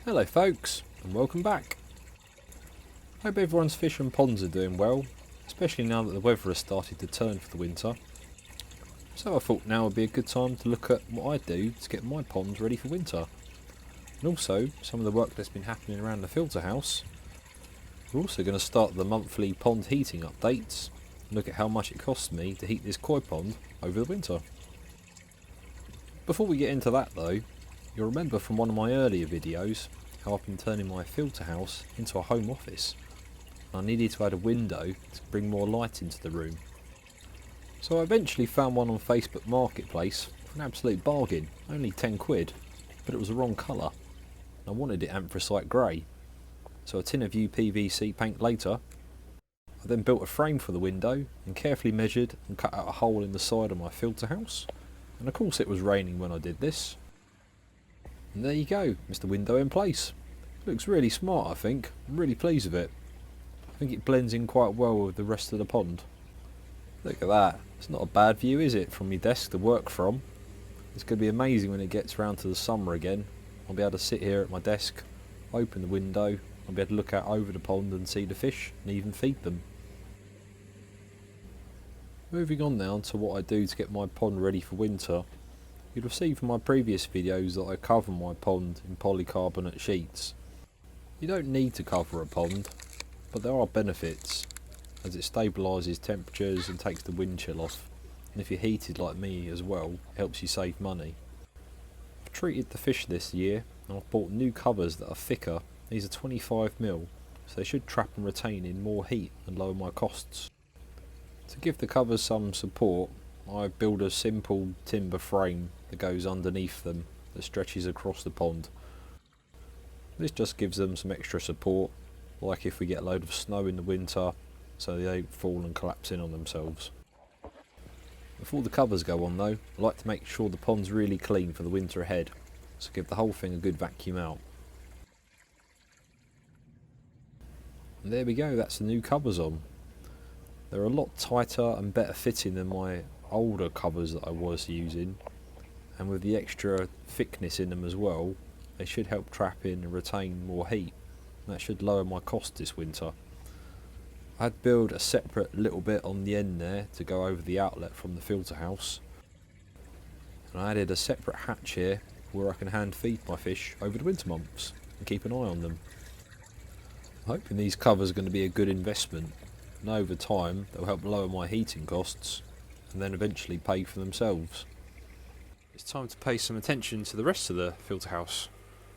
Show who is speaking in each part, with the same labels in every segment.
Speaker 1: Hello folks, and welcome back. Hope everyone's fish and ponds are doing well, especially now that the weather has started to turn for the winter. So I thought now would be a good time to look at what I do to get my ponds ready for winter. And also some of the work that's been happening around the filter house. We're also going to start the monthly pond heating updates and look at how much it costs me to heat this koi pond over the winter. Before we get into that though, you'll remember from one of my earlier videos how I've been turning my filter house into a home office. I needed to add a window to bring more light into the room. So I eventually found one on Facebook Marketplace for an absolute bargain, only 10 quid, but it was the wrong colour. I wanted it anthracite grey. So a tin of UPVC paint later, I then built a frame for the window and carefully measured and cut out a hole in the side of my filter house. And of course it was raining when I did this. And there you go, Mr. Window in place. Looks really smart, I think. I'm really pleased with it. I think it blends in quite well with the rest of the pond. Look at that. It's not a bad view, is it, from your desk to work from? It's going to be amazing when it gets round to the summer again. I'll be able to sit here at my desk, open the window, I'll be able to look out over the pond and see the fish and even feed them. Moving on now to what I do to get my pond ready for winter. You'll have seen from my previous videos that I cover my pond in polycarbonate sheets. You don't need to cover a pond, but there are benefits, as it stabilises temperatures and takes the wind chill off, and if you're heated like me as well, it helps you save money. I've treated the fish this year, and I've bought new covers that are thicker. These are 25mm, so they should trap and retain in more heat and lower my costs. To give the covers some support, I build a simple timber frame that goes underneath them that stretches across the pond. This just gives them some extra support, like if we get a load of snow in the winter, so they don't fall and collapse in on themselves. Before the covers go on though, I like to make sure the pond's really clean for the winter ahead, so give the whole thing a good vacuum out. And there we go, that's the new covers on. They're a lot tighter and better fitting than my older covers that I was using, and with the extra thickness in them as well, they should help trap in and retain more heat. That should lower my cost this winter. I'd build a separate little bit on the end there to go over the outlet from the filter house, and I added a separate hatch here where I can hand feed my fish over the winter months and keep an eye on them. I'm hoping these covers are going to be a good investment, and over time they'll help lower my heating costs and then eventually pay for themselves. It's time to pay some attention to the rest of the filter house,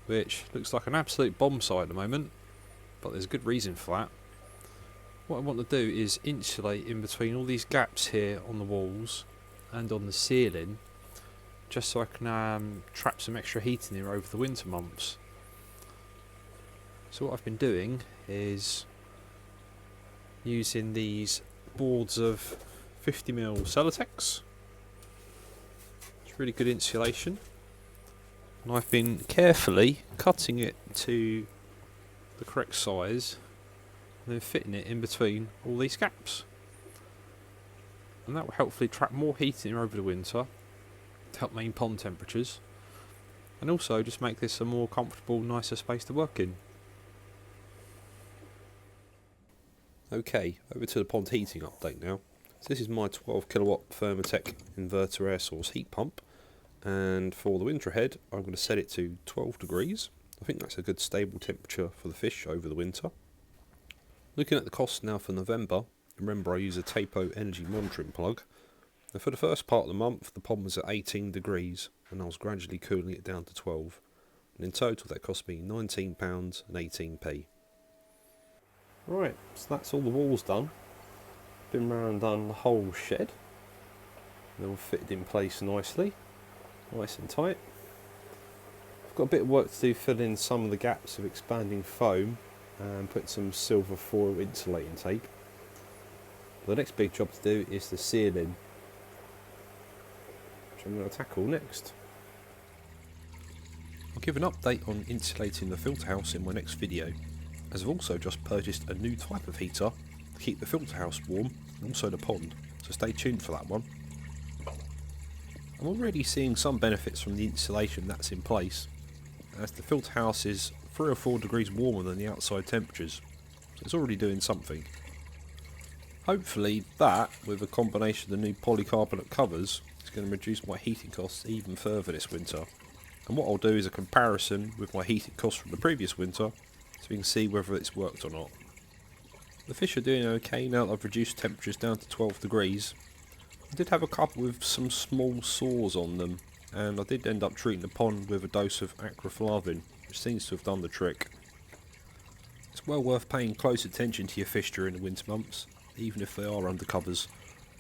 Speaker 1: which looks like an absolute bomb site at the moment, but there's a good reason for that. What I want to do is insulate in between all these gaps here on the walls and on the ceiling, just so I can trap some extra heat in here over the winter months. So what I've been doing is using these boards of 50mm Celotex. It's really good insulation, and I've been carefully cutting it to the correct size and then fitting it in between all these gaps, and that will hopefully trap more heat in over the winter to help maintain pond temperatures, and also just make this a more comfortable, nicer space to work in. Okay, over to the pond heating update now. So this is my 12kW Thermatech inverter air source heat pump, and for the winter ahead I'm going to set it to 12 degrees. I think that's a good stable temperature for the fish over the winter. Looking at the cost now for November, remember I use a Tapo energy monitoring plug, and for the first part of the month the pond was at 18 degrees and I was gradually cooling it down to 12, and in total that cost me £19.18. Right, so that's all the walls done. Been round and done the whole shed. They're all fitted in place nicely, nice and tight. I've got a bit of work to do filling in some of the gaps of expanding foam and put some silver foil insulating tape. The next big job to do is the ceiling, which I'm going to tackle next. I'll give an update on insulating the filter house in my next video, as I've also just purchased a new type of heater to keep the filter house warm and also the pond, so stay tuned for that one. I'm already seeing some benefits from the insulation that's in place, as the filter house is 3 or 4 degrees warmer than the outside temperatures, so it's already doing something. Hopefully that, with a combination of the new polycarbonate covers, is going to reduce my heating costs even further this winter. And what I'll do is a comparison with my heating costs from the previous winter, so we can see whether it's worked or not. The fish are doing okay now that I've reduced temperatures down to 12 degrees. I did have a couple with some small sores on them, and I did end up treating the pond with a dose of acroflavin, which seems to have done the trick. It's well worth paying close attention to your fish during the winter months, even if they are under covers,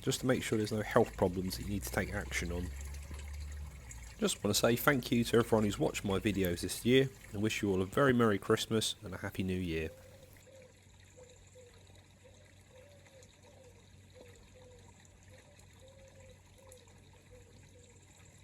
Speaker 1: just to make sure there's no health problems that you need to take action on. Just want to say thank you to everyone who's watched my videos this year, and wish you all a very Merry Christmas and a Happy New Year.